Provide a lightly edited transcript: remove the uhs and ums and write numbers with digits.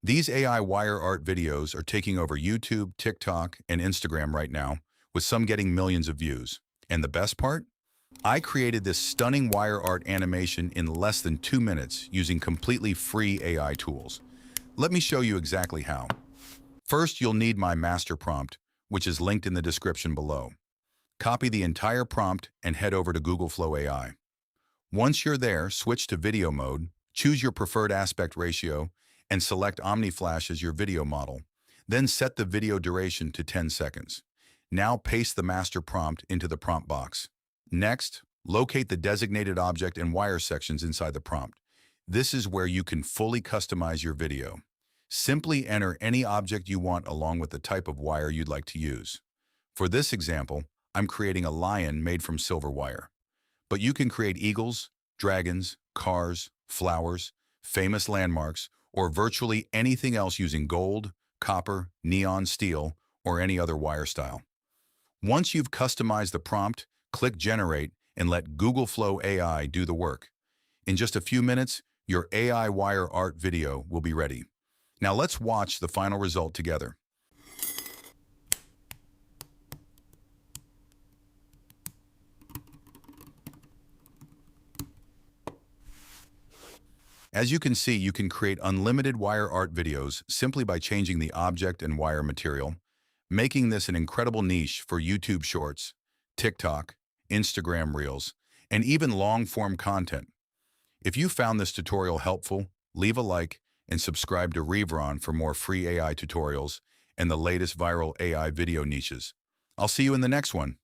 These AI wire art videos are taking over YouTube, TikTok, and Instagram right now, with some getting millions of views. And the best part? I created this stunning wire art animation in less than 2 minutes using completely free AI tools. Let me show you exactly how. First, you'll need my master prompt, which is linked in the description below. Copy the entire prompt and head over to Google Flow AI. Once you're there, switch to video mode, choose your preferred aspect ratio, and select Omni Flash as your video model. Then set the video duration to 10 seconds. Now paste the master prompt into the prompt box. Next, locate the designated object and wire sections inside the prompt. This is where you can fully customize your video. Simply enter any object you want along with the type of wire you'd like to use. For this example, I'm creating a lion made from silver wire. But you can create eagles, dragons, cars, flowers, famous landmarks, or virtually anything else using gold, copper, neon steel, or any other wire style. Once you've customized the prompt, click Generate and let Google Flow AI do the work. In just a few minutes, your AI wire art video will be ready. Now let's watch the final result together. As you can see, you can create unlimited wire art videos simply by changing the object and wire material, making this an incredible niche for YouTube Shorts, TikTok, Instagram Reels, and even long-form content. If you found this tutorial helpful, leave a like and subscribe to Reavron for more free AI tutorials and the latest viral AI video niches. I'll see you in the next one.